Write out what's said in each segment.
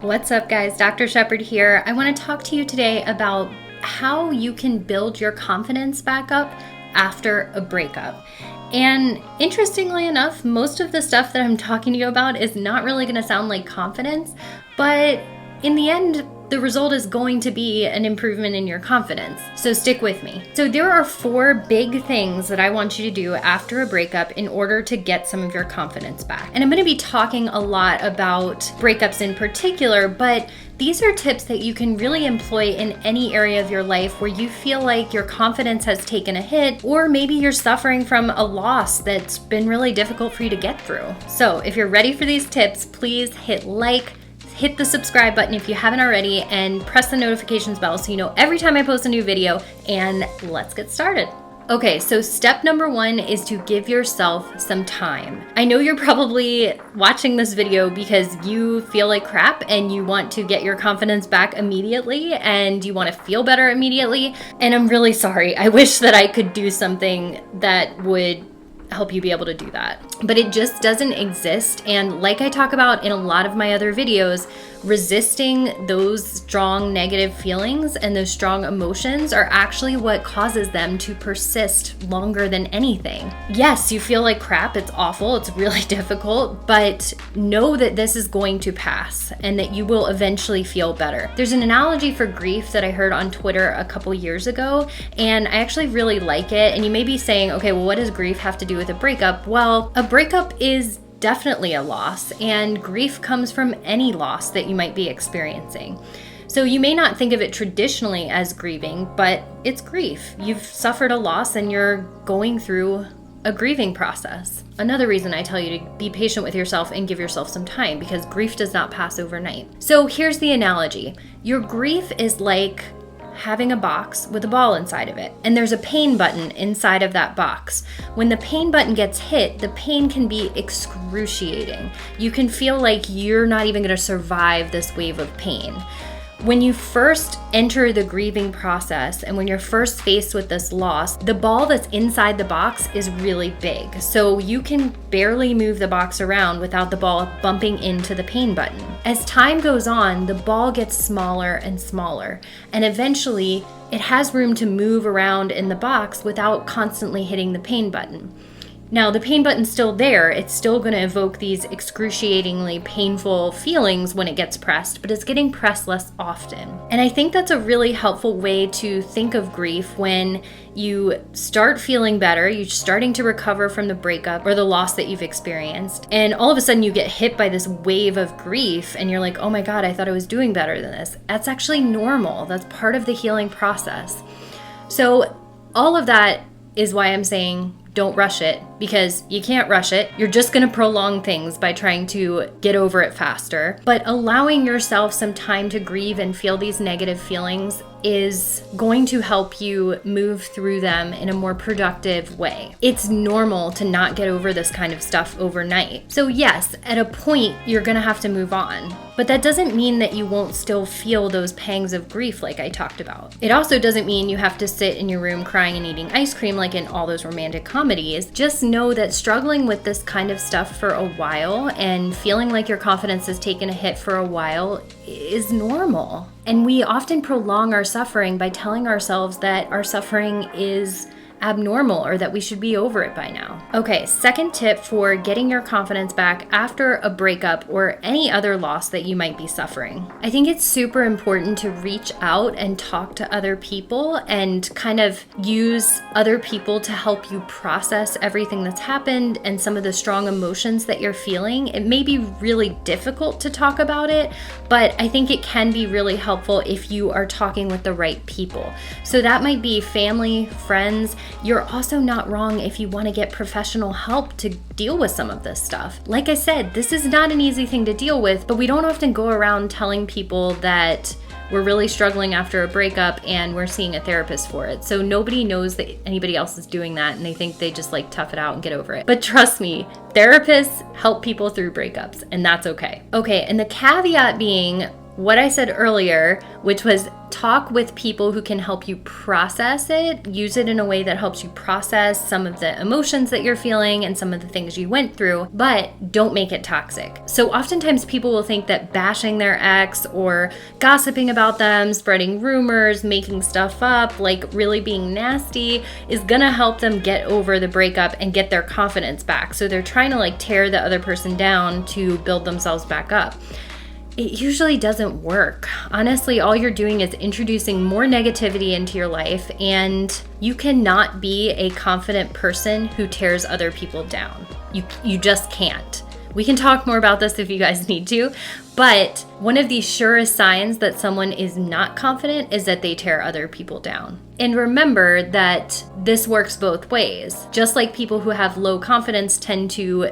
What's up, guys? Dr. Shepard here. I want to talk to you today about how you can build your confidence back up after a breakup. And interestingly enough, most of the stuff that I'm talking to you about is not really going to sound like confidence, but in the end, the result is going to be an improvement in your confidence. So stick with me. So there are 4 big things that I want you to do after a breakup in order to get some of your confidence back. And I'm going to be talking a lot about breakups in particular, but these are tips that you can really employ in any area of your life where you feel like your confidence has taken a hit, or maybe you're suffering from a loss that's been really difficult for you to get through. So if you're ready for these tips, please hit like, hit the subscribe button if you haven't already, and press the notifications bell so you know every time I post a new video, and let's get started. Okay, so step number 1 is to give yourself some time. I know you're probably watching this video because you feel like crap and you want to get your confidence back immediately and you want to feel better immediately, and I'm really sorry. I wish that I could do something that would help you be able to do that. But it just doesn't exist. And like I talk about in a lot of my other videos, resisting those strong negative feelings and those strong emotions are actually what causes them to persist longer than anything. Yes, you feel like crap, it's awful, it's really difficult, but know that this is going to pass and that you will eventually feel better. There's an analogy for grief that I heard on Twitter a couple years ago, and I actually really like it. And you may be saying, okay, well, what does grief have to do with a breakup? Well, a breakup is definitely a loss, and grief comes from any loss that you might be experiencing. So you may not think of it traditionally as grieving, but it's grief. You've suffered a loss and you're going through a grieving process. Another reason I tell you to be patient with yourself and give yourself some time, because grief does not pass overnight. So here's the analogy. Your grief is like having a box with a ball inside of it, and there's a pain button inside of that box. When the pain button gets hit, the pain can be excruciating. You can feel like you're not even going to survive this wave of pain. When you first enter the grieving process and when you're first faced with this loss, the ball that's inside the box is really big. So you can barely move the box around without the ball bumping into the pain button. As time goes on, the ball gets smaller and smaller, and eventually it has room to move around in the box without constantly hitting the pain button. Now, the pain button's still there. It's still going to evoke these excruciatingly painful feelings when it gets pressed, but it's getting pressed less often. And I think that's a really helpful way to think of grief when you start feeling better, you're starting to recover from the breakup or the loss that you've experienced, and all of a sudden you get hit by this wave of grief and you're like, oh my God, I thought I was doing better than this. That's actually normal. That's part of the healing process. So all of that is why I'm saying don't rush it, because you can't rush it. You're just going to prolong things by trying to get over it faster. But allowing yourself some time to grieve and feel these negative feelings is going to help you move through them in a more productive way. It's normal to not get over this kind of stuff overnight. So yes, at a point, you're going to have to move on. But that doesn't mean that you won't still feel those pangs of grief like I talked about. It also doesn't mean you have to sit in your room crying and eating ice cream like in all those romantic comedies. Just know that struggling with this kind of stuff for a while and feeling like your confidence has taken a hit for a while is normal. And we often prolong our suffering by telling ourselves that our suffering is abnormal or that we should be over it by now. Okay, second tip for getting your confidence back after a breakup or any other loss that you might be suffering. I think it's super important to reach out and talk to other people and kind of use other people to help you process everything that's happened and some of the strong emotions that you're feeling. It may be really difficult to talk about it, but I think it can be really helpful if you are talking with the right people. So that might be family, friends. You're also not wrong if you want to get professional help to deal with some of this stuff. Like I said, this is not an easy thing to deal with, but we don't often go around telling people that we're really struggling after a breakup and we're seeing a therapist for it. So nobody knows that anybody else is doing that, and they think they just like tough it out and get over it. But trust me, therapists help people through breakups, and that's okay. Okay, and the caveat being, what I said earlier, which was talk with people who can help you process it, use it in a way that helps you process some of the emotions that you're feeling and some of the things you went through, but don't make it toxic. So oftentimes people will think that bashing their ex or gossiping about them, spreading rumors, making stuff up, like really being nasty is gonna help them get over the breakup and get their confidence back. So they're trying to like tear the other person down to build themselves back up. It usually doesn't work. Honestly, all you're doing is introducing more negativity into your life, and you cannot be a confident person who tears other people down. You just can't. We can talk more about this if you guys need to, but one of the surest signs that someone is not confident is that they tear other people down. And remember that this works both ways. Just like people who have low confidence tend to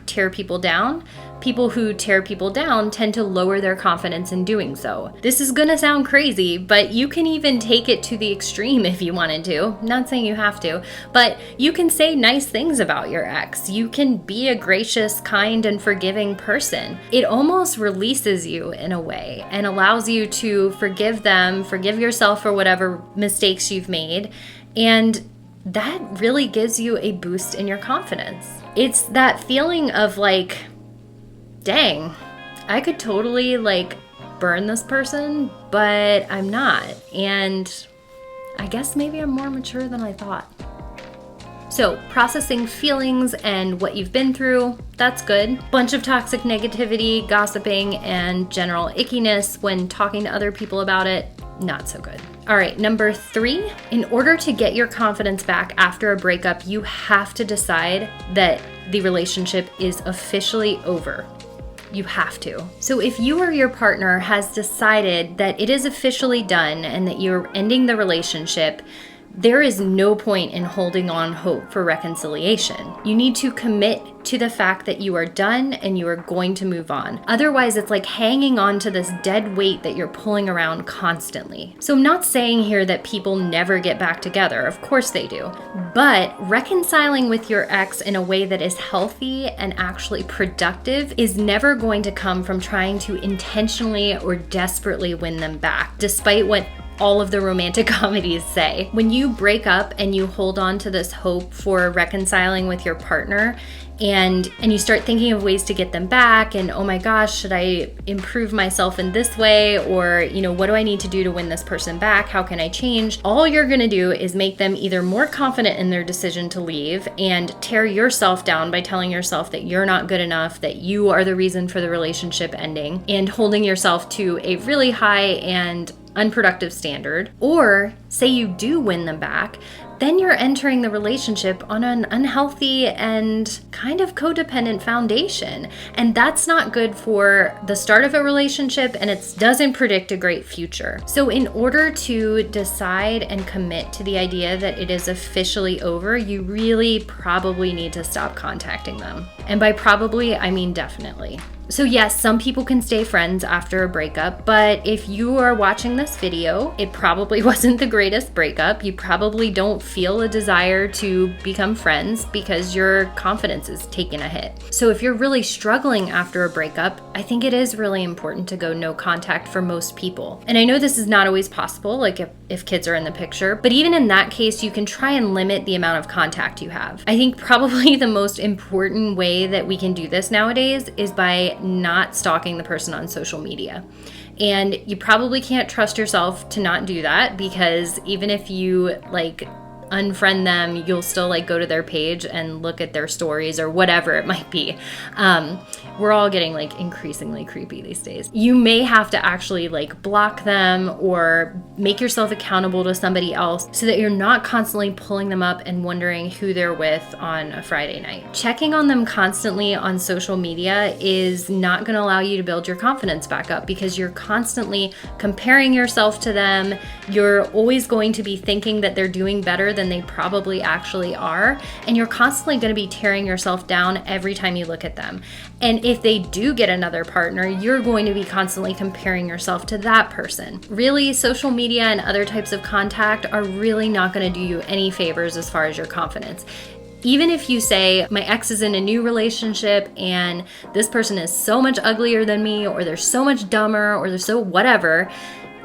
tear people down, people who tear people down tend to lower their confidence in doing so. This is gonna sound crazy, but you can even take it to the extreme if you wanted to. Not saying you have to, but you can say nice things about your ex. You can be a gracious, kind, and forgiving person. It almost releases you in a way and allows you to forgive them, forgive yourself for whatever mistakes you've made, and that really gives you a boost in your confidence. It's that feeling of like, dang, I could totally like burn this person, but I'm not. And I guess maybe I'm more mature than I thought. So processing feelings and what you've been through, that's good. Bunch of toxic negativity, gossiping, and general ickiness when talking to other people about it, not so good. All right, number 3, in order to get your confidence back after a breakup, you have to decide that the relationship is officially over. You have to. So if you or your partner has decided that it is officially done and that you're ending the relationship, there is no point in holding on hope for reconciliation. You need to commit to the fact that you are done and you are going to move on. Otherwise, it's like hanging on to this dead weight that you're pulling around constantly. So I'm not saying here that people never get back together. Of course they do. But reconciling with your ex in a way that is healthy and actually productive is never going to come from trying to intentionally or desperately win them back, despite what all of the romantic comedies say. When you break up and you hold on to this hope for reconciling with your partner, and you start thinking of ways to get them back, and oh my gosh, should I improve myself in this way, or what do I need to do to win this person back? How can I change? All you're gonna do is make them either more confident in their decision to leave and tear yourself down by telling yourself that you're not good enough, that you are the reason for the relationship ending, and holding yourself to a really high and unproductive standard. Or say you do win them back, then you're entering the relationship on an unhealthy and kind of codependent foundation. And that's not good for the start of a relationship, and it doesn't predict a great future. So in order to decide and commit to the idea that it is officially over, you really probably need to stop contacting them. And by probably, I mean definitely. So yes, some people can stay friends after a breakup, but if you are watching this video, it probably wasn't the greatest breakup. You probably don't feel a desire to become friends because your confidence is taking a hit. So if you're really struggling after a breakup, I think it is really important to go no contact for most people. And I know this is not always possible, like if kids are in the picture, but even in that case, you can try and limit the amount of contact you have. I think probably the most important way that we can do this nowadays is by not stalking the person on social media. And you probably can't trust yourself to not do that, because even if you unfriend them, you'll still go to their page and look at their stories or whatever it might be. We're all getting increasingly creepy these days. You may have to actually block them or make yourself accountable to somebody else so that you're not constantly pulling them up and wondering who they're with on a Friday night. Checking on them constantly on social media is not going to allow you to build your confidence back up, because you're constantly comparing yourself to them. You're always going to be thinking that they're doing better than they probably actually are, and you're constantly going to be tearing yourself down every time you look at them. And if they do get another partner, you're going to be constantly comparing yourself to that person. Really, social media and other types of contact are really not going to do you any favors as far as your confidence. Even if you say, my ex is in a new relationship and this person is so much uglier than me, or they're so much dumber, or they're so whatever,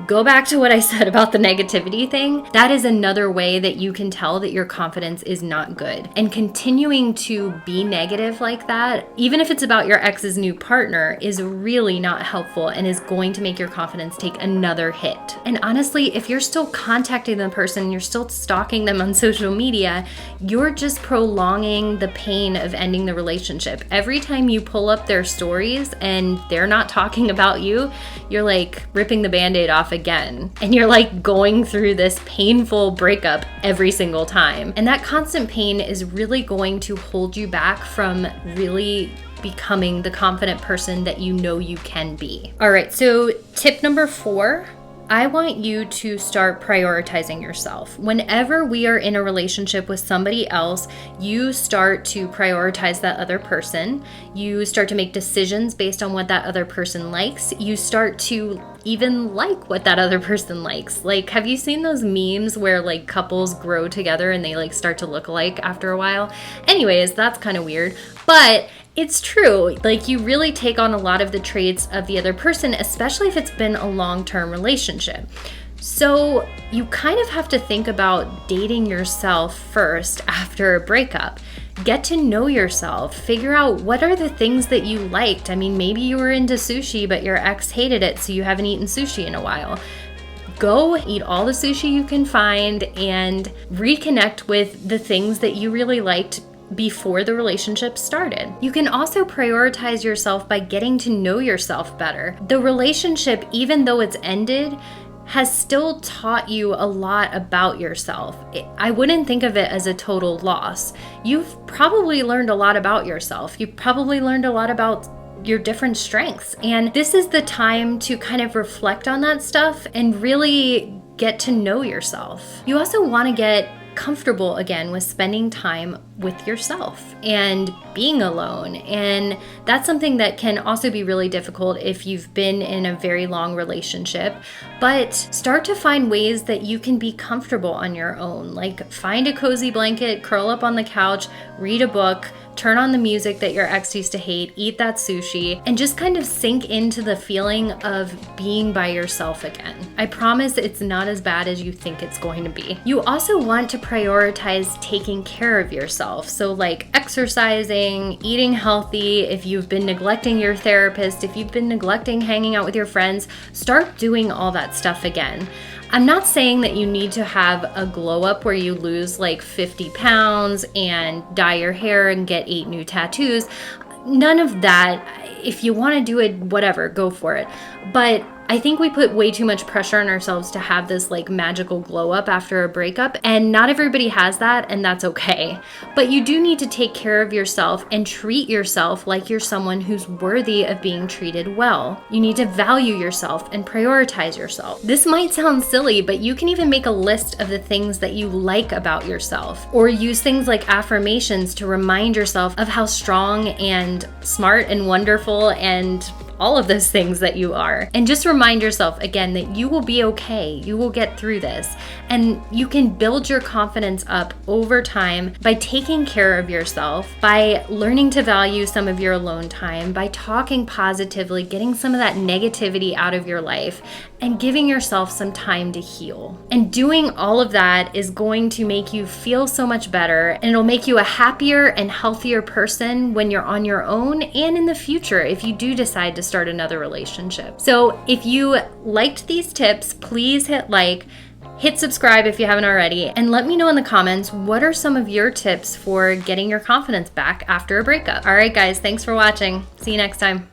go back to what I said about the negativity thing. That is another way that you can tell that your confidence is not good. And continuing to be negative like that, even if it's about your ex's new partner, is really not helpful and is going to make your confidence take another hit. And honestly, if you're still contacting the person, you're still stalking them on social media, you're just prolonging the pain of ending the relationship. Every time you pull up their stories and they're not talking about you, you're like ripping the Band-Aid off again. And you're like going through this painful breakup every single time. And that constant pain is really going to hold you back from really becoming the confident person that you know you can be. All right, so tip number 4. I want you to start prioritizing yourself. Whenever we are in a relationship with somebody else, you start to prioritize that other person. You start to make decisions based on what that other person likes. You start to even like what that other person likes. Like, have you seen those memes where like couples grow together and they like start to look alike after a while? Anyways, that's kind of weird, but it's true. Like, you really take on a lot of the traits of the other person, especially if it's been a long-term relationship. So you kind of have to think about dating yourself first after a breakup. Get to know yourself. Figure out what are the things that you liked. I mean, maybe you were into sushi, but your ex hated it, so you haven't eaten sushi in a while. Go eat all the sushi you can find and reconnect with the things that you really liked before the relationship started. You can also prioritize yourself by getting to know yourself better. The relationship, even though it's ended, has still taught you a lot about yourself. I wouldn't think of it as a total loss. You've probably learned a lot about yourself. You've probably learned a lot about your different strengths. And this is the time to kind of reflect on that stuff and really get to know yourself. You also want to get comfortable again with spending time with yourself and being alone. And that's something that can also be really difficult if you've been in a very long relationship. But start to find ways that you can be comfortable on your own. Like, find a cozy blanket, curl up on the couch, read a book, turn on the music that your ex used to hate, eat that sushi, and just kind of sink into the feeling of being by yourself again. I promise it's not as bad as you think it's going to be. You also want to prioritize taking care of yourself. So like exercising, eating healthy. If you've been neglecting your therapist, if you've been neglecting hanging out with your friends, start doing all that stuff again. I'm not saying that you need to have a glow up where you lose like 50 pounds and dye your hair and get 8 new tattoos. None of that. If you want to do it, whatever, go for it. But I think we put way too much pressure on ourselves to have this like magical glow up after a breakup, and not everybody has that, and that's okay. But you do need to take care of yourself and treat yourself like you're someone who's worthy of being treated well. You need to value yourself and prioritize yourself. This might sound silly, but you can even make a list of the things that you like about yourself, or use things like affirmations to remind yourself of how strong and smart and wonderful and all of those things that you are. And just remind yourself again that you will be okay. You will get through this. And you can build your confidence up over time by taking care of yourself, by learning to value some of your alone time, by talking positively, getting some of that negativity out of your life, and giving yourself some time to heal. And doing all of that is going to make you feel so much better, and it'll make you a happier and healthier person when you're on your own and in the future if you do decide to start another relationship. So if you liked these tips, please hit like, hit subscribe if you haven't already, and let me know in the comments what are some of your tips for getting your confidence back after a breakup. All right, guys, thanks for watching. See you next time.